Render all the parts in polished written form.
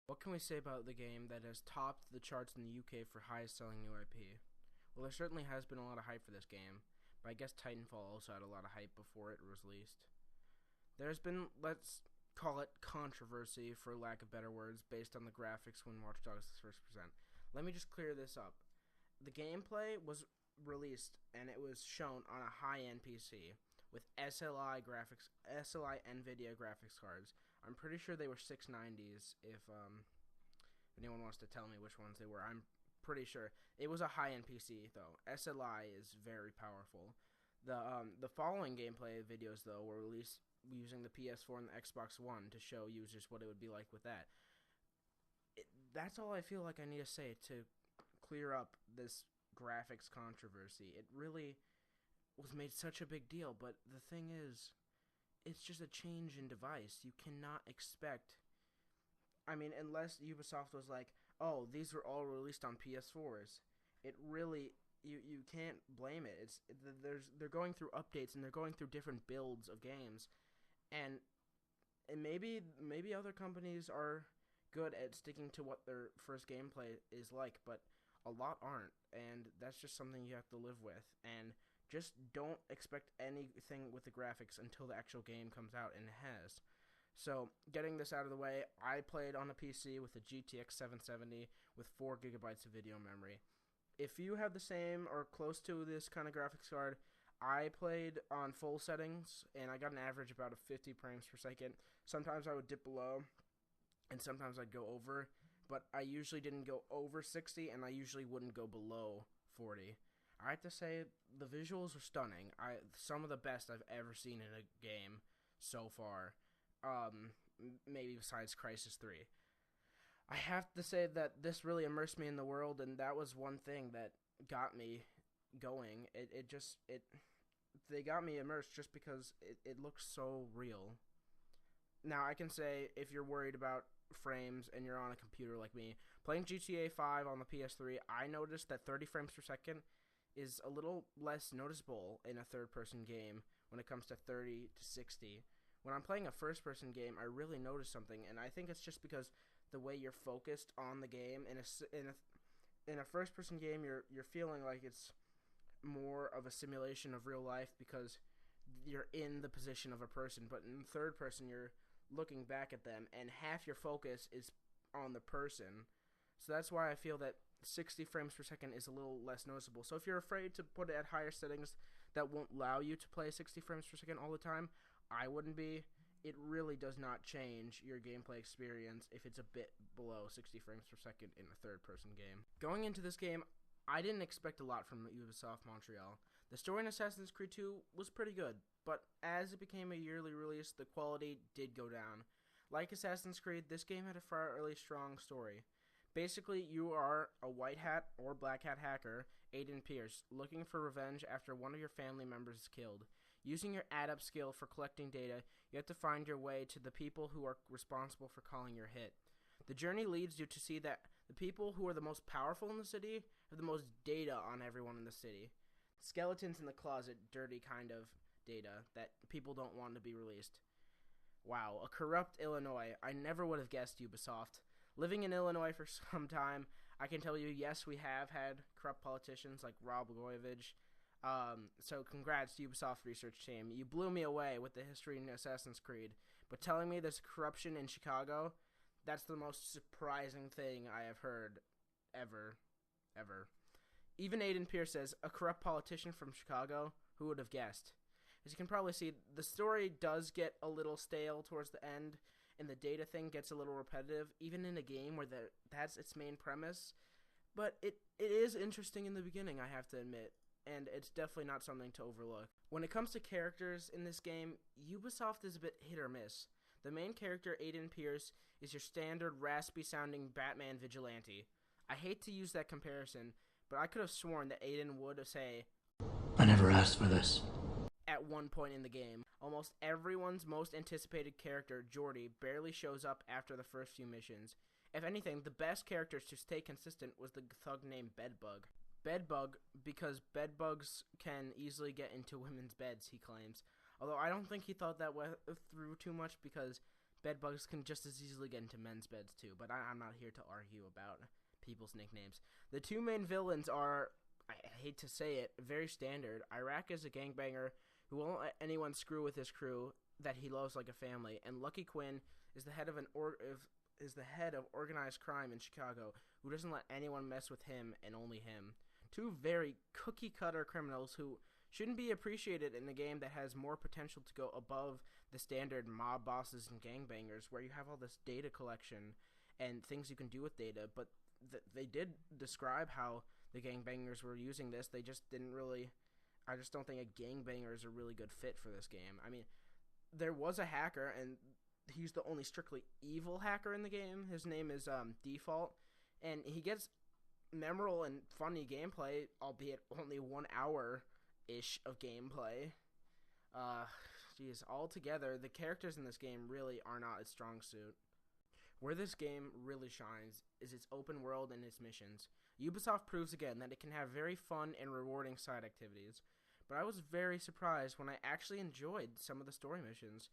What can we say about the game that has topped the charts in the UK for highest selling new IP? Well, there certainly has been a lot of hype for this game, but I guess Titanfall also had a lot of hype before it was released. There's been, let's call it, controversy, for lack of better words, based on the graphics when Watch Dogs is first present. Let me just clear this up. The gameplay was released and it was shown on a high-end PC with SLI graphics, SLI NVIDIA graphics cards. I'm pretty sure they were 690s. If anyone wants to tell me which ones they were, I'm pretty sure it was a high-end PC though. SLI is very powerful. The following gameplay videos though were released using the PS4 and the Xbox One to show users what it would be like with that. That's all I feel like I need to say to clear up this graphics controversy. It really was made such a big deal, but the thing is, it's just a change in device. You cannot expect, I mean, unless Ubisoft was like, oh, these were all released on PS4s, it really, you can't blame it. They're going through updates and they're going through different builds of games, and maybe other companies are good at sticking to what their first gameplay is like, but a lot aren't, and that's just something you have to live with. And just don't expect anything with the graphics until the actual game comes out, and it has. So, getting this out of the way, I played on a PC with a GTX 770 with 4 gigabytes of video memory. If you have the same or close to this kind of graphics card, I played on full settings, and I got an average about of 50 frames per second. Sometimes I would dip below, and sometimes I'd go over, but I usually didn't go over 60, and I usually wouldn't go below 40. I have to say, the visuals are stunning. Some of the best I've ever seen in a game so far. Maybe besides Crysis 3. I have to say that this really immersed me in the world, and that was one thing that got me going. They got me immersed just because it looks so real. Now, I can say, if you're worried about frames and you're on a computer like me, playing GTA 5 on the PS3, I noticed that 30 frames per second is a little less noticeable in a third-person game when it comes to 30 to 60. When I'm playing a first-person game, I really notice something, and I think it's just because the way you're focused on the game. In a first-person game, you're feeling like it's more of a simulation of real life because you're in the position of a person, but in third person, you're looking back at them, and half your focus is on the person. So that's why I feel that 60 frames per second is a little less noticeable. So if you're afraid to put it at higher settings that won't allow you to play 60 frames per second all the time, I wouldn't be. It really does not change your gameplay experience if it's a bit below 60 frames per second in a third-person game. Going into this game, I didn't expect a lot from Ubisoft Montreal. The story in Assassin's Creed 2 was pretty good, but as it became a yearly release, the quality did go down. Like Assassin's Creed, this game had a fairly strong story. Basically, you are a white hat or black hat hacker, Aiden Pierce, looking for revenge after one of your family members is killed. Using your add-up skill for collecting data, you have to find your way to the people who are responsible for calling your hit. The journey leads you to see that the people who are the most powerful in the city have the most data on everyone in the city. Skeletons in the closet, dirty kind of data that people don't want to be released. Wow, a corrupt Illinois. I never would have guessed Ubisoft. Living in Illinois for some time, I can tell you, yes, we have had corrupt politicians like Rob Blagojevich. So congrats to Ubisoft research team. You blew me away with the history in Assassin's Creed. But telling me there's corruption in Chicago, that's the most surprising thing I have heard ever. Even Aiden Pierce says, a corrupt politician from Chicago? Who would have guessed? As you can probably see, the story does get a little stale towards the end, and the data thing gets a little repetitive, even in a game where that's its main premise. But it is interesting in the beginning, I have to admit, and it's definitely not something to overlook. When it comes to characters in this game, Ubisoft is a bit hit or miss. The main character, Aiden Pierce, is your standard raspy-sounding Batman vigilante. I hate to use that comparison, but I could have sworn that Aiden would say, I never asked for this. At one point in the game. Almost everyone's most anticipated character, Jordy, barely shows up after the first few missions. If anything, the best character to stay consistent was the thug named Bedbug. Bedbug, because bedbugs can easily get into women's beds, he claims. Although I don't think he thought that through too much, because bed bugs can just as easily get into men's beds too, but I'm not here to argue about people's nicknames. The two main villains are, I hate to say it, very standard. Iraq is a gangbanger who won't let anyone screw with his crew that he loves like a family, and Lucky Quinn is the head of organized crime in Chicago who doesn't let anyone mess with him and only him. Two very cookie-cutter criminals who shouldn't be appreciated in a game that has more potential to go above the standard mob bosses and gangbangers, where you have all this data collection and things you can do with data, but they did describe how the gangbangers were using this. They just didn't really... I just don't think a gangbanger is a really good fit for this game. I mean, there was a hacker, and he's the only strictly evil hacker in the game. His name is Default, and he gets memorable and funny gameplay, albeit only 1 hour-ish of gameplay. Geez, altogether, the characters in this game really are not its strong suit. Where this game really shines is its open world and its missions. Ubisoft proves again that it can have very fun and rewarding side activities, but I was very surprised when I actually enjoyed some of the story missions.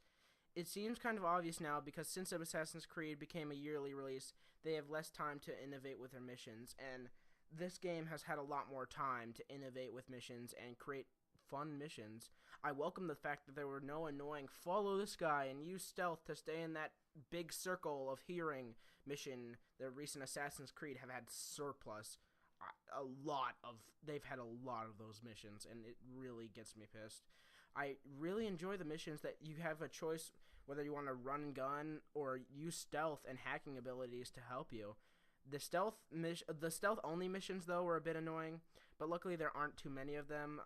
It seems kind of obvious now because since Assassin's Creed became a yearly release, they have less time to innovate with their missions, and this game has had a lot more time to innovate with missions and create fun missions. I welcome the fact that there were no annoying follow this guy and use stealth to stay in that big circle of hearing mission. The recent Assassin's Creed have had surplus. They've had a lot of those missions, and it really gets me pissed. I really enjoy the missions that you have a choice whether you want to run and gun or use stealth and hacking abilities to help you. The stealth only missions though were a bit annoying, but luckily there aren't too many of them.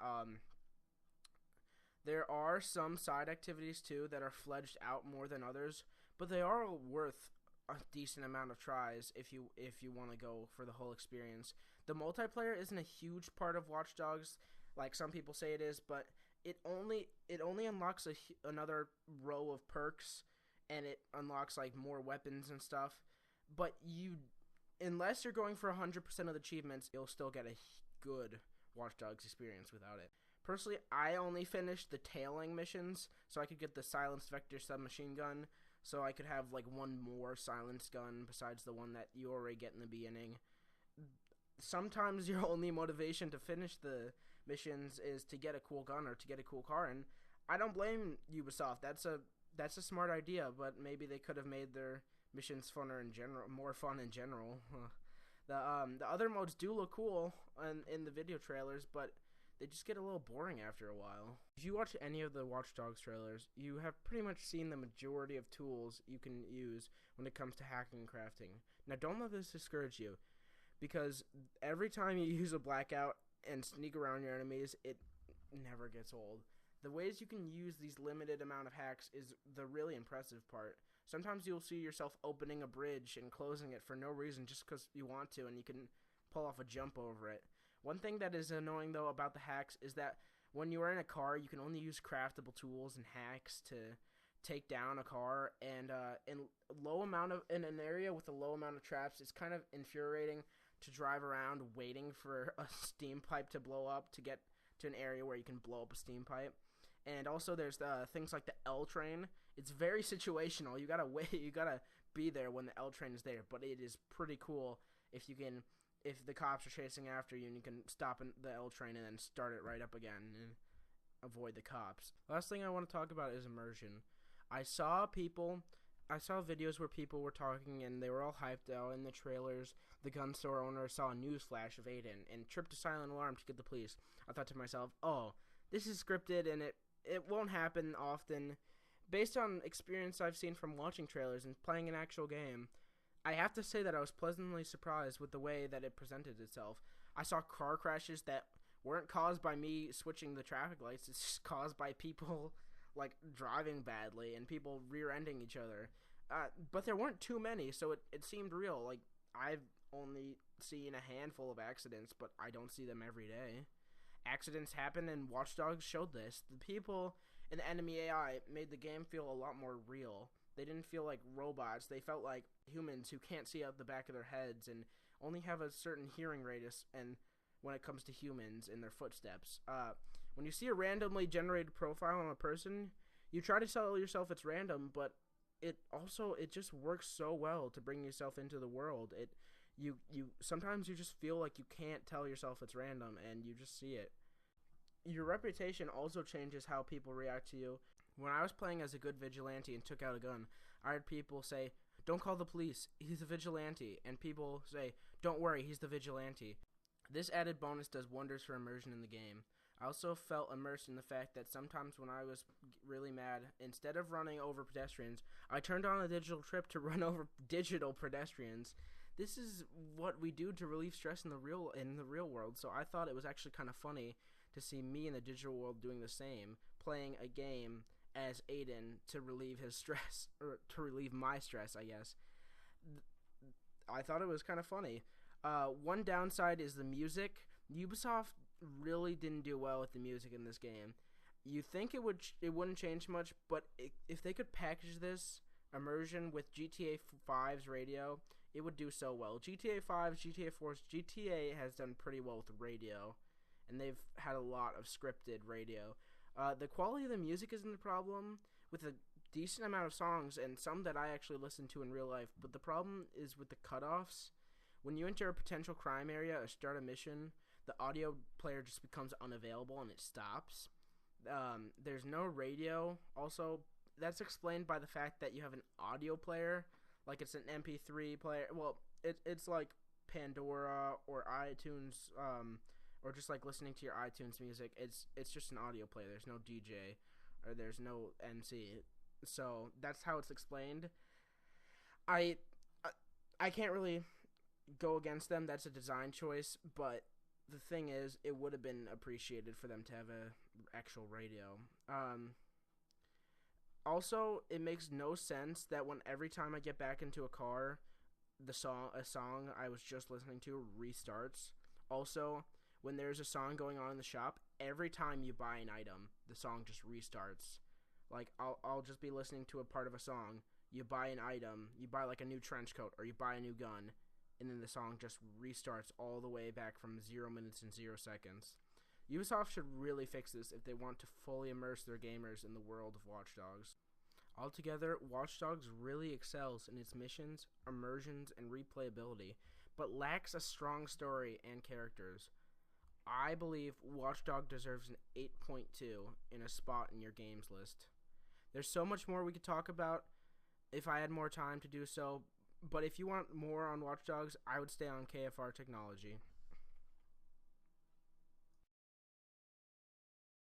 There are some side activities too that are fledged out more than others, but they are worth a decent amount of tries if you want to go for the whole experience. The multiplayer isn't a huge part of Watch Dogs like some people say it is, but it only unlocks another row of perks, and it unlocks like more weapons and stuff. But unless you're going for 100% of the achievements, you'll still get a good Watch Dogs experience without it. Personally, I only finished the tailing missions so I could get the silenced vector submachine gun, so I could have like one more silenced gun besides the one that you already get in the beginning. Sometimes your only motivation to finish the missions is to get a cool gun or to get a cool car, and I don't blame Ubisoft. That's a smart idea, but maybe they could have made their missions funner in general, more fun in general. The other modes do look cool in the video trailers, but they just get a little boring after a while. If you watch any of the Watch Dogs trailers, you have pretty much seen the majority of tools you can use when it comes to hacking and crafting. Now, don't let this discourage you, because every time you use a blackout and sneak around your enemies, it never gets old. The ways you can use these limited amount of hacks is the really impressive part. Sometimes you'll see yourself opening a bridge and closing it for no reason just because you want to, and you can pull off a jump over it. One thing that is annoying though about the hacks is that when you are in a car, you can only use craftable tools and hacks to take down a car, and in an area with a low amount of traps, it's kind of infuriating to drive around waiting for a steam pipe to blow up to get to an area where you can blow up a steam pipe. And also there's things like the L train. It's very situational. You gotta wait. You gotta be there when the L train is there. But it is pretty cool if the cops are chasing after you and you can stop the L train and then start it right up again and avoid the cops. Last thing I want to talk about is immersion. I saw videos where people were talking and they were all hyped out in the trailers. The gun store owner saw a news flash of Aiden and tripped a silent alarm to get the police. I thought to myself, oh, this is scripted and it won't happen often. Based on experience I've seen from watching trailers and playing an actual game, I have to say that I was pleasantly surprised with the way that it presented itself. I saw car crashes that weren't caused by me switching the traffic lights. It's just caused by people like driving badly and people rear-ending each other. But there weren't too many, so it seemed real. Like, I've only seen a handful of accidents, but I don't see them every day. Accidents happen, and Watch Dogs showed this. The people in the enemy AI made the game feel a lot more real. They didn't feel like robots. They felt like humans who can't see out the back of their heads and only have a certain hearing radius and when it comes to humans and their footsteps. When you see a randomly generated profile on a person, you try to tell yourself it's random, but it just works so well to bring yourself into the world. You sometimes you just feel like you can't tell yourself it's random, and you just see it. Your reputation also changes how people react to you. When I was playing as a good vigilante and took out a gun, I heard people say, "Don't call the police, he's a vigilante," and people say, "Don't worry, he's the vigilante." This added bonus does wonders for immersion in the game. I also felt immersed in the fact that sometimes when I was really mad, instead of running over pedestrians, I turned on a digital trip to run over digital pedestrians. This is what we do to relieve stress in the real world, so I thought it was actually kind of funny to see me in the digital world doing the same, playing a game as Aiden to relieve his stress, or to relieve my stress, I guess. I thought it was kind of funny. One downside is the music. Ubisoft really didn't do well with the music in this game. You think it wouldn't change much, but if they could package this immersion with GTA 5's radio, it would do so well. GTA 5, GTA 4's, GTA has done pretty well with radio, and they've had a lot of scripted radio. The quality of the music isn't the problem, with a decent amount of songs and some that I actually listen to in real life, but the problem is with the cutoffs. When you enter a potential crime area or start a mission, the audio player just becomes unavailable and it stops. There's no radio. Also, that's explained by the fact that you have an audio player, like it's an MP3 player. Well, it's like Pandora or iTunes, or just like listening to your iTunes music. It's just an audio player. There's no DJ or there's no MC. So that's how it's explained. I can't really go against them. That's a design choice, but the thing is, it would have been appreciated for them to have a actual radio. Also, it makes no sense that every time I get back into a car, a song I was just listening to restarts. Also, when there's a song going on in the shop, every time you buy an item, the song just restarts. Like, I'll just be listening to a part of a song, you buy an item, you buy like a new trench coat, or you buy a new gun, and then the song just restarts all the way back from 0 minutes and 0 seconds. Ubisoft should really fix this if they want to fully immerse their gamers in the world of Watch Dogs. Altogether, Watch Dogs really excels in its missions, immersions, and replayability, but lacks a strong story and characters. I believe Watch Dogs deserves an 8.2 in a spot in your games list. There's so much more we could talk about if I had more time to do so, but if you want more on Watch Dogs, I would stay on KFR Technology.